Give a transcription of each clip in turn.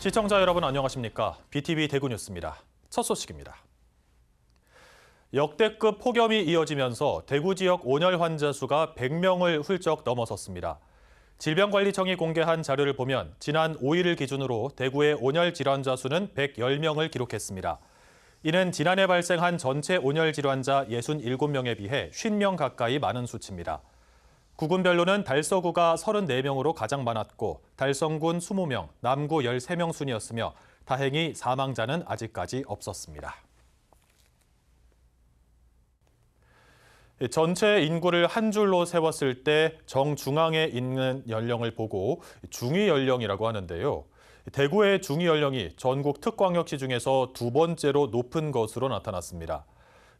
시청자 여러분 안녕하십니까? BTV 대구 뉴스입니다. 첫 소식입니다. 역대급 폭염이 이어지면서 대구 지역 온열 환자 수가 100명을 훌쩍 넘어섰습니다. 질병관리청이 공개한 자료를 보면 지난 5일을 기준으로 대구의 온열 질환자 수는 110명을 기록했습니다. 이는 지난해 발생한 전체 온열 질환자 67명에 비해 50명 가까이 많은 수치입니다. 구군별로는 달서구가 34명으로 가장 많았고 달성군 20명, 남구 13명 순이었으며 다행히 사망자는 아직까지 없었습니다. 전체 인구를 한 줄로 세웠을 때 정중앙에 있는 연령을 보고 중위 연령이라고 하는데요. 대구의 중위 연령이 전국 특광역시 중에서 두 번째로 높은 것으로 나타났습니다.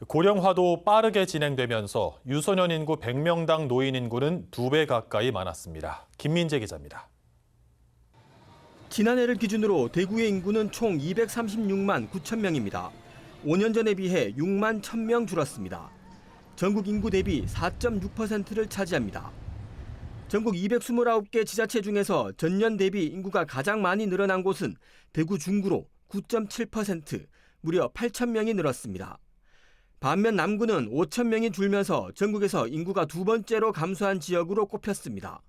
고령화도 빠르게 진행되면서 유소년 인구 100명당 노인 인구는 2배 가까이 많았습니다. 김민재 기자입니다. 지난해를 기준으로 대구의 인구는 총 236만 9천 명입니다. 5년 전에 비해 6만 1,000명 줄었습니다. 전국 인구 대비 4.6%를 차지합니다. 전국 229개 지자체 중에서 전년 대비 인구가 가장 많이 늘어난 곳은 대구 중구로 9.7%, 무려 8천 명이 늘었습니다. 반면 남구는 5천 명이 줄면서 전국에서 인구가 두 번째로 감소한 지역으로 꼽혔습니다.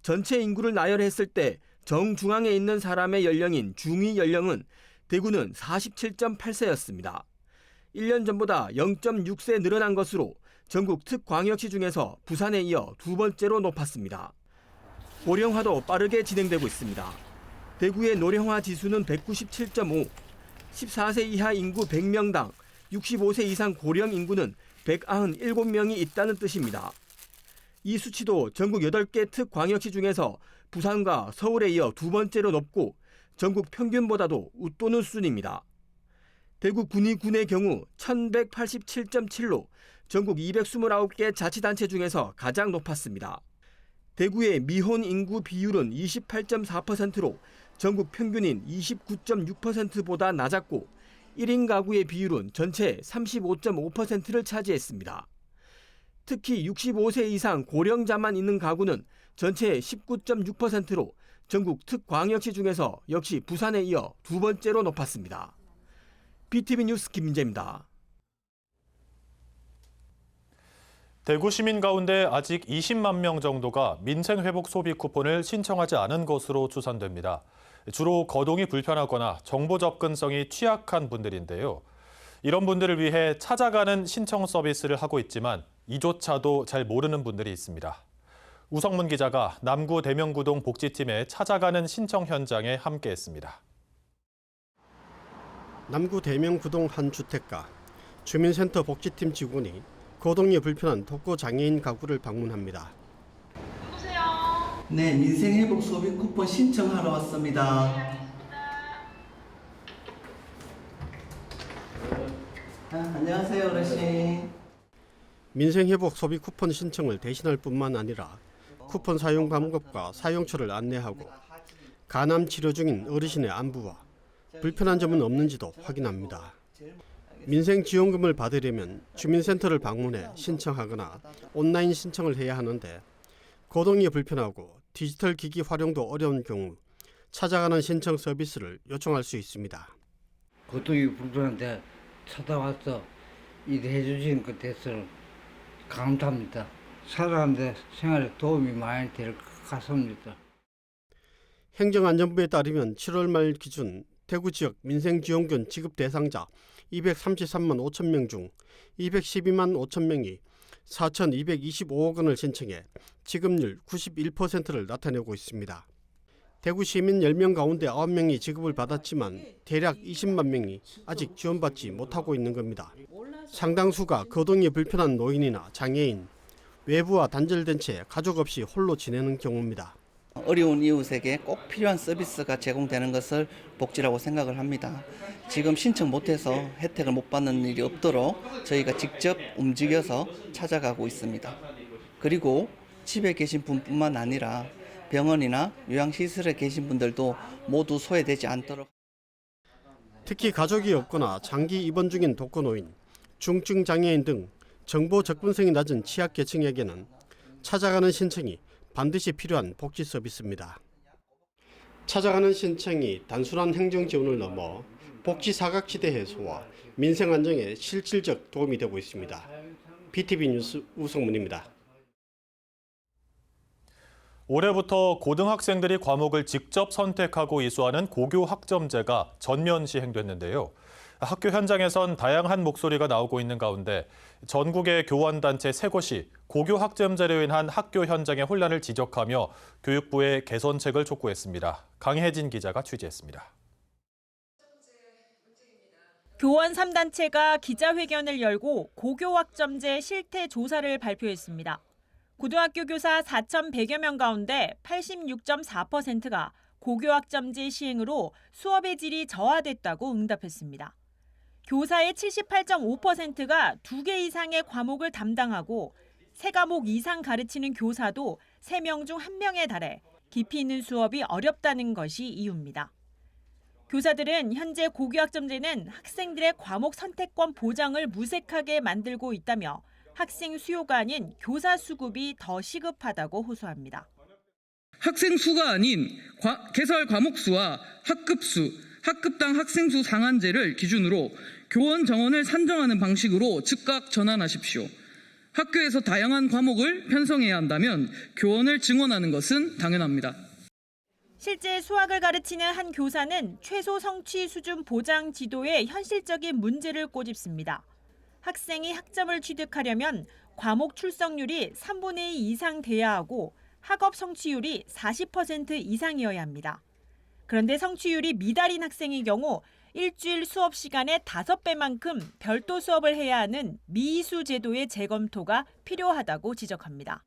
전체 인구를 나열했을 때 정중앙에 있는 사람의 연령인 중위 연령은 대구는 47.8세였습니다. 1년 전보다 0.6세 늘어난 것으로 전국 특광역시 중에서 부산에 이어 두 번째로 높았습니다. 고령화도 빠르게 진행되고 있습니다. 대구의 노령화 지수는 197.5, 14세 이하 인구 100명당 65세 이상 고령 인구는 197명이 있다는 뜻입니다. 이 수치도 전국 8개 특광역시 중에서 부산과 서울에 이어 두 번째로 높고 전국 평균보다도 웃도는 수준입니다. 대구 군위군의 경우 1187.7로 전국 229개 자치단체 중에서 가장 높았습니다. 대구의 미혼 인구 비율은 28.4%로 전국 평균인 29.6%보다 낮았고 1인 가구의 비율은 전체 35.5%를 차지했습니다. 특히 65세 이상 고령자만 있는 가구는 전체 19.6%로 전국 특광역시 중에서 역시 부산에 이어 두 번째로 높았습니다. BTV 뉴스 김민재입니다. 대구 시민 가운데 아직 20만 명 정도가 민생회복 소비 쿠폰을 신청하지 않은 것으로 추산됩니다. 주로 거동이 불편하거나 정보 접근성이 취약한 분들인데요. 이런 분들을 위해 찾아가는 신청 서비스를 하고 있지만 이조차도 잘 모르는 분들이 있습니다. 우성문 기자가 남구 대명구동 복지팀의 찾아가는 신청 현장에 함께했습니다. 남구 대명구동 한 주택가, 주민센터 복지팀 직원이 거동이 불편한 독거 장애인 가구를 방문합니다. 네, 민생회복 소비 쿠폰 신청하러 왔습니다. 안녕하세요, 어르신. 민생회복 소비 쿠폰 신청을 대신할 뿐만 아니라 쿠폰 사용 방법과 사용처를 안내하고 간암 치료 중인 어르신의 안부와 불편한 점은 없는지도 확인합니다. 민생지원금을 받으려면 주민센터를 방문해 신청하거나 온라인 신청을 해야 하는데 거동이 불편하고 디지털 기기 활용도 어려운 경우 찾아가는 신청 서비스를 요청할 수 있습니다. 거동이 불편한데 찾아와서 일해 주시는 것 대해서 감사합니다. 살아가는데 생활에 도움이 많이 될 것 같습니다. 행정안전부에 따르면 7월 말 기준 대구 지역 민생지원금 지급 대상자 233만 5천 명 중 212만 5천 명이 4,225억 원을 신청해 지급률 91%를 나타내고 있습니다. 대구 시민 10명 가운데 9명이 지급을 받았지만 대략 20만 명이 아직 지원받지 못하고 있는 겁니다. 상당수가 거동이 불편한 노인이나 장애인, 외부와 단절된 채 가족 없이 홀로 지내는 경우입니다. 어려운 이웃에게 꼭 필요한 서비스가 제공되는 것을 복지라고 생각을 합니다. 지금 신청 못해서 혜택을 못 받는 일이 없도록 저희가 직접 움직여서 찾아가고 있습니다. 그리고 집에 계신 분뿐만 아니라 병원이나 요양시설에 계신 분들도 모두 소외되지 않도록. 특히 가족이 없거나 장기 입원 중인 독거노인, 중증 장애인 등 정보 접근성이 낮은 취약계층에게는 찾아가는 신청이 반드시 필요한 복지 서비스입니다. 찾아가는 신청이 단순한 행정 지원을 넘어 복지 사각지대 해소와 민생 안정에 실질적 도움이 되고 있습니다. BTV 뉴스 우성문입니다. 올해부터 고등학생들이 과목을 직접 선택하고 이수하는 고교 학점제가 전면 시행됐는데요. 학교 현장에선 다양한 목소리가 나오고 있는 가운데 전국의 교원단체 3곳이 고교 학점제로 인한 학교 현장의 혼란을 지적하며 교육부의 개선책을 촉구했습니다. 강혜진 기자가 취재했습니다. 교원 3단체가 기자회견을 열고 고교 학점제 실태 조사를 발표했습니다. 고등학교 교사 4,100여 명 가운데 86.4%가 고교 학점제 시행으로 수업의 질이 저하됐다고 응답했습니다. 교사의 78.5%가 2개 이상의 과목을 담당하고 3과목 이상 가르치는 교사도 3명 중 1명에 달해 깊이 있는 수업이 어렵다는 것이 이유입니다. 교사들은 현재 고교 학점제는 학생들의 과목 선택권 보장을 무색하게 만들고 있다며 학생 수요가 아닌 교사 수급이 더 시급하다고 호소합니다. 학생 수가 아닌 개설 과목 수와 학급 수, 학급당 학생 수 상한제를 기준으로 교원 정원을 산정하는 방식으로 즉각 전환하십시오. 학교에서 다양한 과목을 편성해야 한다면 교원을 증원하는 것은 당연합니다. 실제 수학을 가르치는 한 교사는 최소 성취 수준 보장 지도에 현실적인 문제를 꼬집습니다. 학생이 학점을 취득하려면 과목 출석률이 3분의 2 이상 돼야 하고 학업 성취율이 40% 이상이어야 합니다. 그런데 성취율이 미달인 학생의 경우 일주일 수업 시간의 5배만큼 별도 수업을 해야 하는 미이수 제도의 재검토가 필요하다고 지적합니다.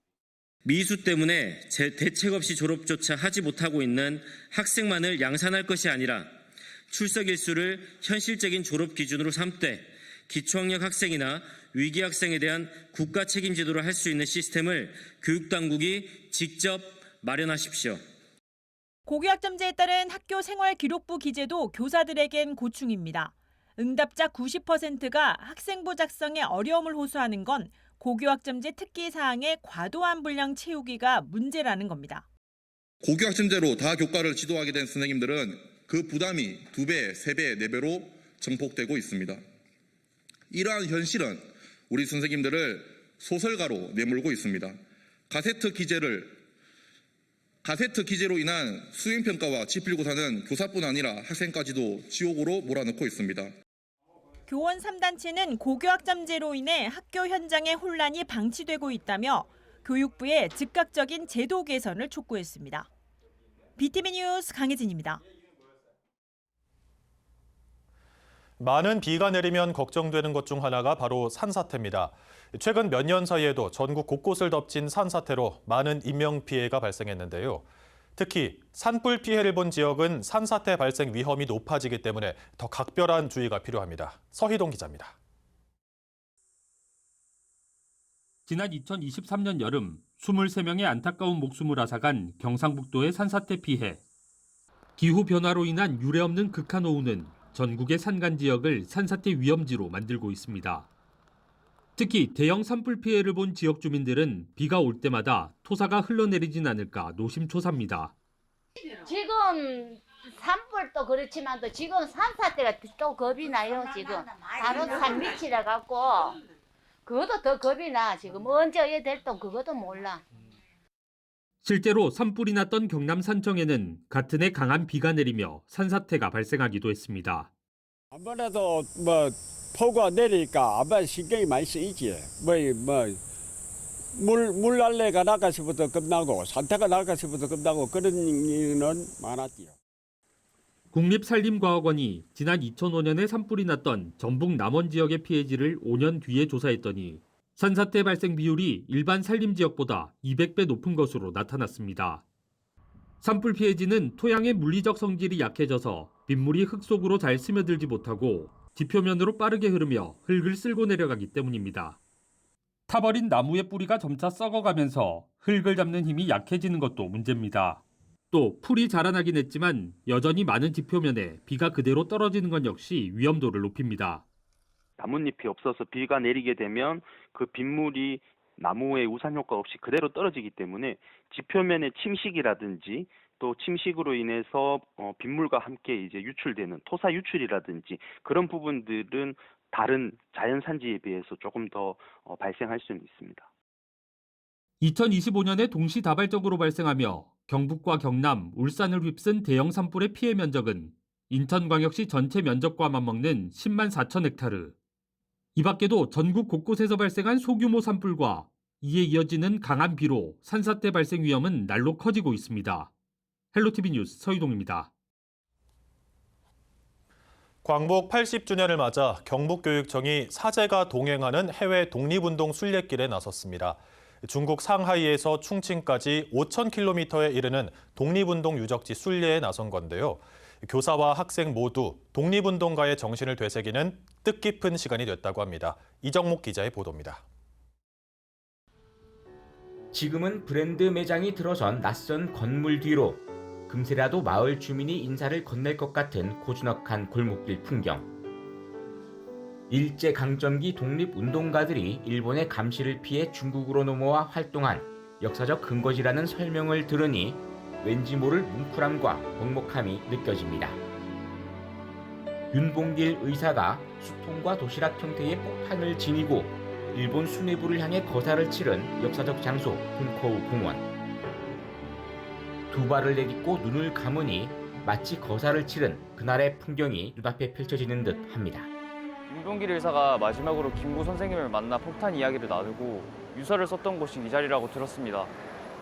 미수 때문에 대책 없이 졸업조차 하지 못하고 있는 학생만을 양산할 것이 아니라 출석 일수를 현실적인 졸업 기준으로 삼되 기초학력 학생이나 위기 학생에 대한 국가 책임 제도를 할 수 있는 시스템을 교육당국이 직접 마련하십시오. 고교 학점제에 따른 학교 생활 기록부 기재도 교사들에겐 고충입니다. 응답자 90%가 학생부 작성에 어려움을 호소하는 건 고교 학점제 특기 사항의 과도한 분량 채우기가 문제라는 겁니다. 고교 학점제로 다 교과를 지도하게 된 선생님들은 그 부담이 2배, 3배, 4배로 증폭되고 있습니다. 이러한 현실은 우리 선생님들을 소설가로 내몰고 있습니다. 가세트 기재로 인한 수행평가와 지필고사는 교사뿐 아니라 학생까지도 지옥으로 몰아넣고 있습니다. 교원 3단체는 고교 학점제로 인해 학교 현장의 혼란이 방치되고 있다며 교육부의 즉각적인 제도 개선을 촉구했습니다. BTV 뉴스 강혜진입니다. 많은 비가 내리면 걱정되는 것 중 하나가 바로 산사태입니다. 최근 몇 년 사이에도 전국 곳곳을 덮친 산사태로 많은 인명피해가 발생했는데요. 특히 산불 피해를 본 지역은 산사태 발생 위험이 높아지기 때문에 더 각별한 주의가 필요합니다. 서희동 기자입니다. 지난 2023년 여름 23명의 안타까운 목숨을 앗아간 경상북도의 산사태 피해. 기후변화로 인한 유례없는 극한오후는 전국의 산간 지역을 산사태 위험지로 만들고 있습니다. 특히 대형 산불 피해를 본 지역 주민들은 비가 올 때마다 토사가 흘러내리진 않을까 노심초사입니다. 지금 산불도 그렇지만 또 지금 산사태가 또 겁이 나요. 지금 바로 산 밑이라 갖고 그것도 더 겁이 나. 지금 언제 어떻게 될지 그것도 몰라. 실제로 산불이 났던 경남 산청에는 같은 해 강한 비가 내리며 산사태가 발생하기도 했습니다. 아무래도 폭우가 내리니까 아마 신경이 많이 쓰이지. 물난래가 나가서부터 끝나고 산태가 나가서부터 끝나고 그런 일은 많았지요. 국립산림과학원이 지난 2005년에 산불이 났던 전북 남원 지역의 피해지를 5년 뒤에 조사했더니 산사태 발생 비율이 일반 산림 지역보다 200배 높은 것으로 나타났습니다. 산불 피해지는 토양의 물리적 성질이 약해져서 빗물이 흙 속으로 잘 스며들지 못하고 지표면으로 빠르게 흐르며 흙을 쓸고 내려가기 때문입니다. 타버린 나무의 뿌리가 점차 썩어가면서 흙을 잡는 힘이 약해지는 것도 문제입니다. 또 풀이 자라나긴 했지만 여전히 많은 지표면에 비가 그대로 떨어지는 것 역시 위험도를 높입니다. 나뭇잎이 없어서 비가 내리게 되면 그 빗물이 나무의 우산 효과 없이 그대로 떨어지기 때문에 지표면의 침식이라든지 또 침식으로 인해서 빗물과 함께 이제 유출되는 토사 유출이라든지 그런 부분들은 다른 자연 산지에 비해서 조금 더 발생할 수는 있습니다. 2025년에 동시다발적으로 발생하며 경북과 경남, 울산을 휩쓴 대형 산불의 피해 면적은 인천광역시 전체 면적과 맞먹는 10만 4천 헥타르. 이 밖에도 전국 곳곳에서 발생한 소규모 산불과 이에 이어지는 강한 비로 산사태 발생 위험은 날로 커지고 있습니다. 헬로티비 뉴스 서희동입니다. 광복 80주년을 맞아 경북교육청이 사제가 동행하는 해외 독립운동 순례길에 나섰습니다. 중국 상하이에서 충칭까지 5,000km에 이르는 독립운동 유적지 순례에 나선 건데요. 교사와 학생 모두 독립운동가의 정신을 되새기는 뜻깊은 시간이 됐다고 합니다. 이정목 기자의 보도입니다. 지금은 브랜드 매장이 들어선 낯선 건물 뒤로 금세라도 마을 주민이 인사를 건넬 것 같은 고즈넉한 골목길 풍경. 일제강점기 독립운동가들이 일본의 감시를 피해 중국으로 넘어와 활동한 역사적 근거지라는 설명을 들으니 왠지 모를 뭉클함과 먹먹함이 느껴집니다. 윤봉길 의사가 수통과 도시락 형태의 폭탄을 지니고 일본 수뇌부를 향해 거사를 치른 역사적 장소 훈코우 공원. 두 발을 내딛고 눈을 감으니 마치 거사를 치른 그날의 풍경이 눈앞에 펼쳐지는 듯 합니다. 윤봉길 의사가 마지막으로 김구 선생님을 만나 폭탄 이야기를 나누고 유서를 썼던 곳이 이 자리라고 들었습니다.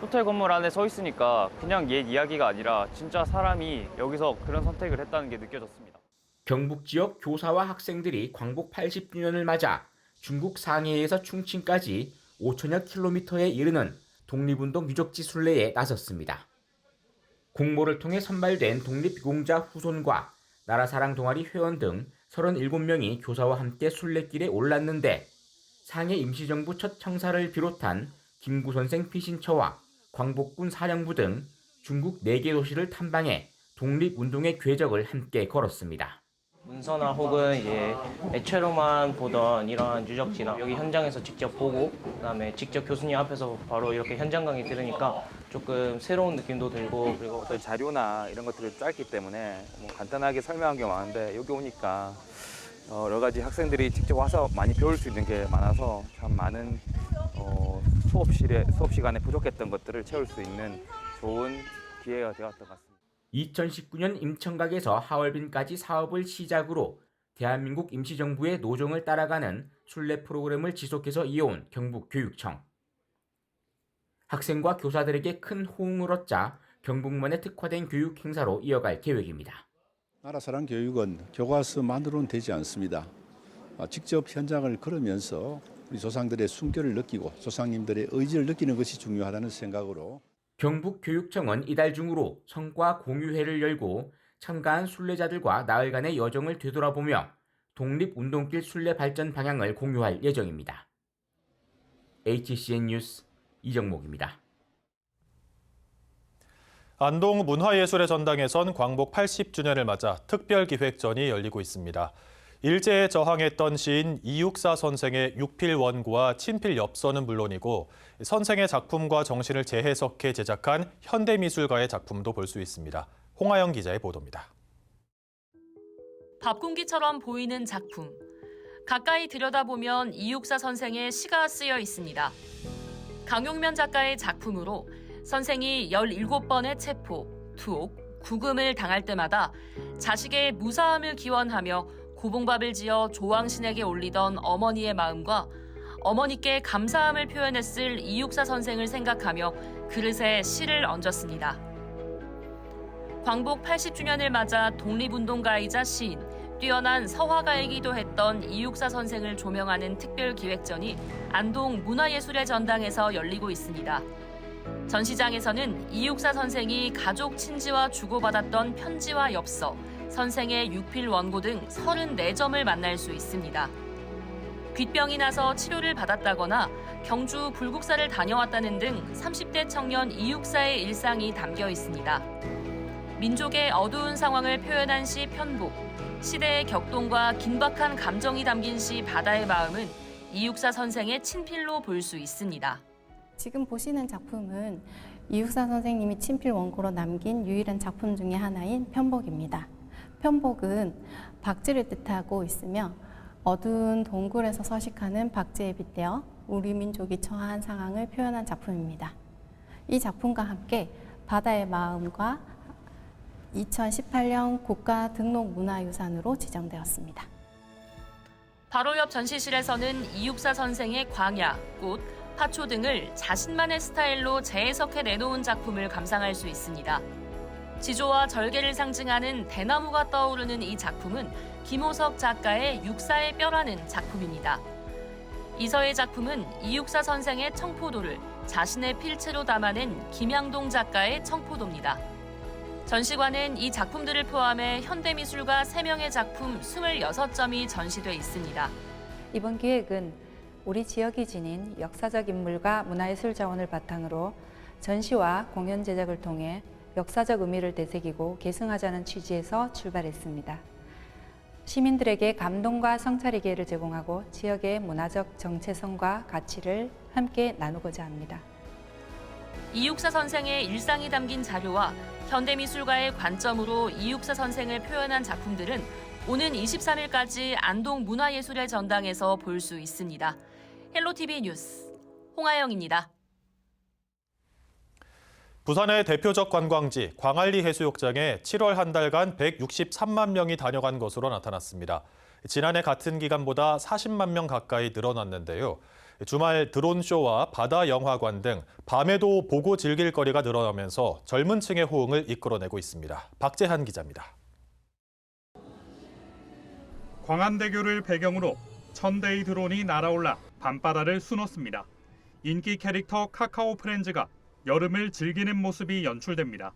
호텔 건물 안에 서 있으니까 그냥 옛 이야기가 아니라 진짜 사람이 여기서 그런 선택을 했다는 게 느껴졌습니다. 경북 지역 교사와 학생들이 광복 80주년을 맞아 중국 상해에서 충칭까지 5천여 킬로미터에 이르는 독립운동 유적지 순례에 나섰습니다. 공모를 통해 선발된 독립유공자 후손과 나라사랑 동아리 회원 등 37명이 교사와 함께 순례길에 올랐는데 상해 임시정부 첫 청사를 비롯한 김구 선생 피신처와 광복군 사령부 등 중국 4개 도시를 탐방해 독립운동의 궤적을 함께 걸었습니다. 문서나 혹은 애체로만 보던 이러한 유적지나 여기 현장에서 직접 보고 그다음에 직접 교수님 앞에서 바로 이렇게 현장 강의 들으니까 조금 새로운 느낌도 들고 그리고 어떤 자료나 이런 것들을 짧기 때문에 간단하게 설명한 게 많은데 여기 오니까 여러 가지 학생들이 직접 와서 많이 배울 수 있는 게 많아서 참 많은 수업 시간에 부족했던 것들을 채울 수 있는 좋은 기회가 되었던 것 같습니다. 2019년 임청각에서 하얼빈까지 사업을 시작으로 대한민국 임시정부의 노정을 따라가는 순례 프로그램을 지속해서 이어온 경북교육청. 학생과 교사들에게 큰 호응을 얻자 경북만의 특화된 교육 행사로 이어갈 계획입니다. 나라사랑 교육은 교과서만으로는 되지 않습니다. 직접 현장을 걸으면서 우리 조상들의 순결을 느끼고 조상님들의 의지를 느끼는 것이 중요하다는 생각으로 경북교육청은 이달 중으로 성과 공유회를 열고 참가한 순례자들과 나흘간의 여정을 되돌아보며 독립운동길 순례 발전 방향을 공유할 예정입니다. HCN 뉴스 이정목입니다. 안동 문화예술의 전당에선 광복 80주년을 맞아 특별기획전이 열리고 있습니다. 일제에 저항했던 시인 이육사 선생의 육필원고와 친필엽서는 물론이고 선생의 작품과 정신을 재해석해 제작한 현대미술가의 작품도 볼 수 있습니다. 홍하영 기자의 보도입니다. 밥 공기처럼 보이는 작품. 가까이 들여다보면 이육사 선생의 시가 쓰여 있습니다. 강용면 작가의 작품으로 선생이 17번의 체포, 투옥, 구금을 당할 때마다 자식의 무사함을 기원하며 고봉밥을 지어 조왕신에게 올리던 어머니의 마음과 어머니께 감사함을 표현했을 이육사 선생을 생각하며 그릇에 시를 얹었습니다. 광복 80주년을 맞아 독립운동가이자 시인, 뛰어난 서화가이기도 했던 이육사 선생을 조명하는 특별기획전이 안동 문화예술의 전당에서 열리고 있습니다. 전시장에서는 이육사 선생이 가족 친지와 주고받았던 편지와 엽서, 선생의 육필 원고 등 34점을 만날 수 있습니다. 귓병이 나서 치료를 받았다거나 경주 불국사를 다녀왔다는 등 30대 청년 이육사의 일상이 담겨 있습니다. 민족의 어두운 상황을 표현한 시 편복, 시대의 격동과 긴박한 감정이 담긴 시 바다의 마음은 이육사 선생의 친필로 볼 수 있습니다. 지금 보시는 작품은 이육사 선생님이 친필 원고로 남긴 유일한 작품 중에 하나인 편복입니다. 편복은 박쥐를 뜻하고 있으며 어두운 동굴에서 서식하는 박쥐에 빗대어 우리 민족이 처한 상황을 표현한 작품입니다. 이 작품과 함께 바다의 마음과 2018년 국가 등록 문화유산으로 지정되었습니다. 바로 옆 전시실에서는 이육사 선생의 광야, 꽃, 화초 등을 자신만의 스타일로 재해석해 내놓은 작품을 감상할 수 있습니다. 지조와 절개를 상징하는 대나무가 떠오르는 이 작품은 김호석 작가의 육사의 뼈라는 작품입니다. 이서의 작품은 이육사 선생의 청포도를 자신의 필체로 담아낸 김양동 작가의 청포도입니다. 전시관엔 이 작품들을 포함해 현대미술가 3명의 작품 26점이 전시돼 있습니다. 이번 기획은 우리 지역이 지닌 역사적 인물과 문화예술 자원을 바탕으로 전시와 공연 제작을 통해 역사적 의미를 되새기고 계승하자는 취지에서 출발했습니다. 시민들에게 감동과 성찰의 기회를 제공하고 지역의 문화적 정체성과 가치를 함께 나누고자 합니다. 이육사 선생의 일상이 담긴 자료와 현대미술가의 관점으로 이육사 선생을 표현한 작품들은 오는 23일까지 안동 문화예술의 전당에서 볼 수 있습니다. 헬로티비 뉴스 홍아영입니다. 부산의 대표적 관광지 광안리 해수욕장에 7월 한 달간 163만 명이 다녀간 것으로 나타났습니다. 지난해 같은 기간보다 40만 명 가까이 늘어났는데요. 주말 드론쇼와 바다 영화관 등 밤에도 보고 즐길 거리가 늘어나면서 젊은 층의 호응을 이끌어내고 있습니다. 박재한 기자입니다. 광안대교를 배경으로 1000대의 드론이 날아올라 밤바다를 수놓습니다. 인기 캐릭터 카카오 프렌즈가 여름을 즐기는 모습이 연출됩니다.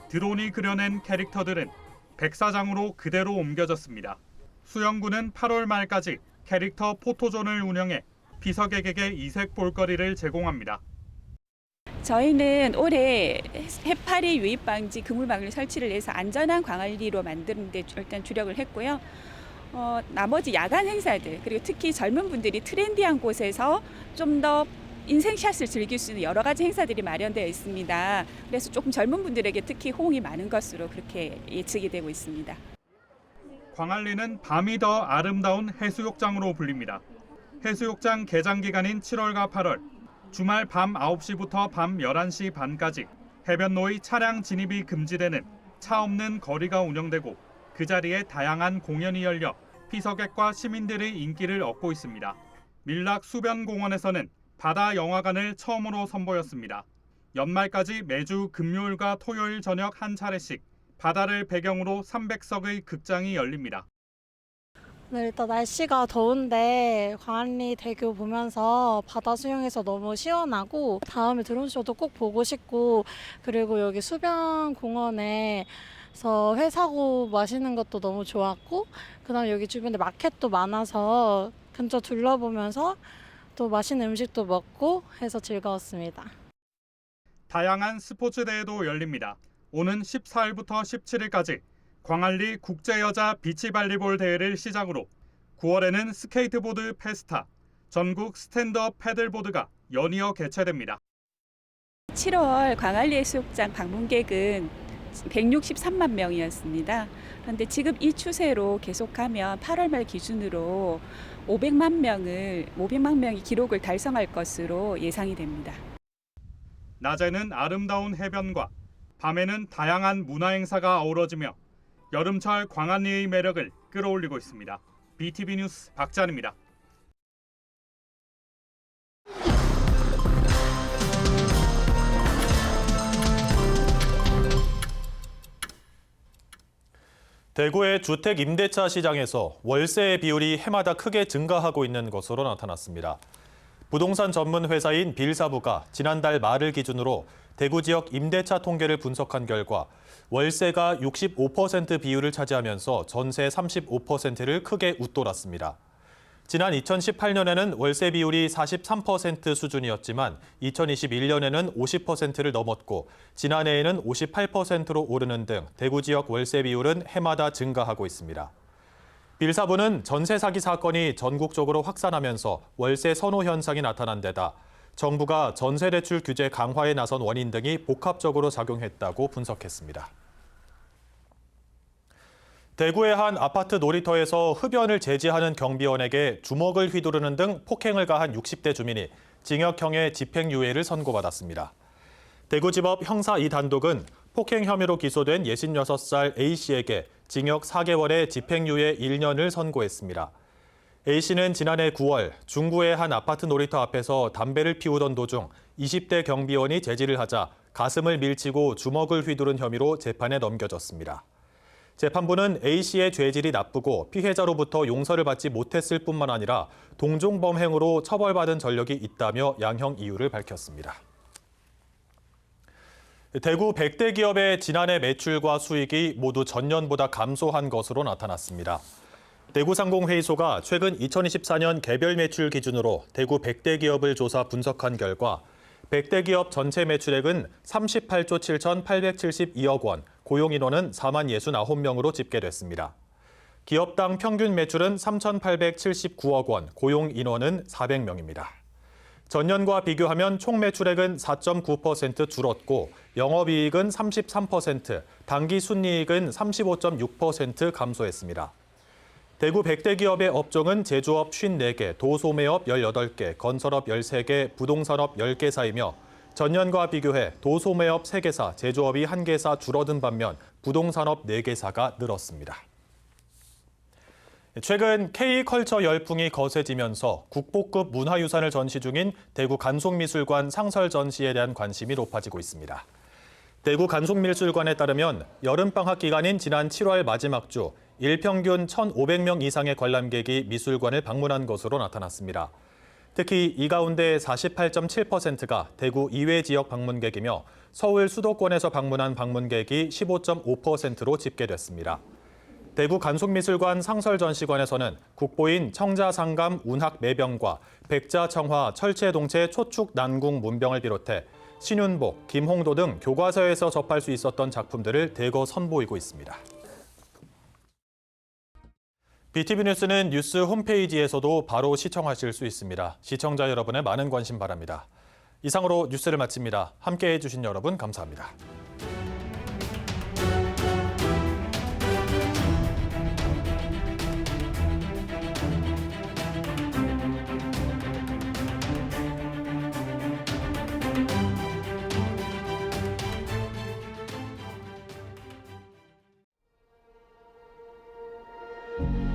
드론이 그려낸 캐릭터들은 백사장으로 그대로 옮겨졌습니다. 수영구는 8월 말까지 캐릭터 포토존을 운영해 비서객에게 이색 볼거리를 제공합니다. 저희는 올해 해파리 유입 방지 그물망을 설치를 해서 안전한 광안리로 만드는 데 일단 주력을 했고요. 나머지 야간 행사들 그리고 특히 젊은 분들이 트렌디한 곳에서 좀 더 인생샷을 즐길 수 있는 여러 가지 행사들이 마련되어 있습니다. 그래서 조금 젊은 분들에게 특히 호응이 많은 것으로 그렇게 예측이 되고 있습니다. 광안리는 밤이 더 아름다운 해수욕장으로 불립니다. 해수욕장 개장 기간인 7월과 8월, 주말 밤 9시부터 밤 11시 반까지 해변로의 차량 진입이 금지되는 차 없는 거리가 운영되고 그 자리에 다양한 공연이 열려 피서객과 시민들의 인기를 얻고 있습니다. 밀락 수변공원에서는 바다 영화관을 처음으로 선보였습니다. 연말까지 매주 금요일과 토요일 저녁 한 차례씩 바다를 배경으로 300석의 극장이 열립니다. 네, 일단 날씨가 더운데 광안리 대교 보면서 바다 수영해서 너무 시원하고 다음에 드론쇼도 꼭 보고 싶고 그리고 여기 수변공원에서 회 사고 마시는 것도 너무 좋았고 그다음에 여기 주변에 마켓도 많아서 근처 둘러보면서 또 맛있는 음식도 먹고 해서 즐거웠습니다. 다양한 스포츠 대회도 열립니다. 오는 14일부터 17일까지 광안리 국제여자 비치발리볼 대회를 시작으로 9월에는 스케이트보드 페스타, 전국 스탠드업 패들보드가 연이어 개최됩니다. 7월 광안리 해수욕장 방문객은 163만 명이었습니다. 그런데 지금 이 추세로 계속하면 8월 말 기준으로 500만 명이 기록을 달성할 것으로 예상이 됩니다. 낮에는 아름다운 해변과 밤에는 다양한 문화행사가 어우러지며 여름철 광안리의 매력을 끌어올리고 있습니다. BTV 뉴스 박찬입니다. 대구의 주택 임대차 시장에서 월세의 비율이 해마다 크게 증가하고 있는 것으로 나타났습니다. 부동산 전문 회사인 빌사부가 지난달 말을 기준으로 대구 지역 임대차 통계를 분석한 결과 월세가 65% 비율을 차지하면서 전세 35%를 크게 웃돌았습니다. 지난 2018년에는 월세 비율이 43% 수준이었지만 2021년에는 50%를 넘었고 지난해에는 58%로 오르는 등 대구 지역 월세 비율은 해마다 증가하고 있습니다. 빌사부는 전세 사기 사건이 전국적으로 확산하면서 월세 선호 현상이 나타난 데다 정부가 전세 대출 규제 강화에 나선 원인 등이 복합적으로 작용했다고 분석했습니다. 대구의 한 아파트 놀이터에서 흡연을 제지하는 경비원에게 주먹을 휘두르는 등 폭행을 가한 60대 주민이 징역형의 집행유예를 선고받았습니다. 대구지법 형사 2단독은 폭행 혐의로 기소된 66살 A씨에게 징역 4개월의 집행유예 1년을 선고했습니다. A씨는 지난해 9월 중구의 한 아파트 놀이터 앞에서 담배를 피우던 도중 20대 경비원이 제지를 하자 가슴을 밀치고 주먹을 휘두른 혐의로 재판에 넘겨졌습니다. 재판부는 A씨의 죄질이 나쁘고 피해자로부터 용서를 받지 못했을 뿐만 아니라 동종범행으로 처벌받은 전력이 있다며 양형 이유를 밝혔습니다. 대구 100대 기업의 지난해 매출과 수익이 모두 전년보다 감소한 것으로 나타났습니다. 대구상공회의소가 최근 2024년 개별 매출 기준으로 대구 100대 기업을 조사 분석한 결과 100대 기업 전체 매출액은 38조 7,872억 원, 고용 인원은 4만 69명으로 집계됐습니다. 기업당 평균 매출은 3,879억 원, 고용 인원은 400명입니다. 전년과 비교하면 총 매출액은 4.9% 줄었고 영업이익은 33%, 당기 순이익은 35.6% 감소했습니다. 대구 100대 기업의 업종은 제조업 54개, 도소매업 18개, 건설업 13개, 부동산업 10개사이며 전년과 비교해 도소매업 3개사, 제조업이 1개사 줄어든 반면 부동산업 4개사가 늘었습니다. 최근 K컬처 열풍이 거세지면서 국보급 문화유산을 전시 중인 대구 간송미술관 상설 전시에 대한 관심이 높아지고 있습니다. 대구 간송미술관에 따르면 여름방학 기간인 지난 7월 마지막 주 일평균 1,500명 이상의 관람객이 미술관을 방문한 것으로 나타났습니다. 특히 이 가운데 48.7%가 대구 이외 지역 방문객이며 서울 수도권에서 방문한 방문객이 15.5%로 집계됐습니다. 대구 간송미술관 상설전시관에서는 국보인 청자상감 운학매병과 백자청화 철체동체 초축 난궁 문병을 비롯해 신윤복, 김홍도 등 교과서에서 접할 수 있었던 작품들을 대거 선보이고 있습니다. BTV 뉴스는 뉴스 홈페이지에서도 바로 시청하실 수 있습니다. 시청자 여러분의 많은 관심 바랍니다. 이상으로 뉴스를 마칩니다. 함께해 주신 여러분 감사합니다. you.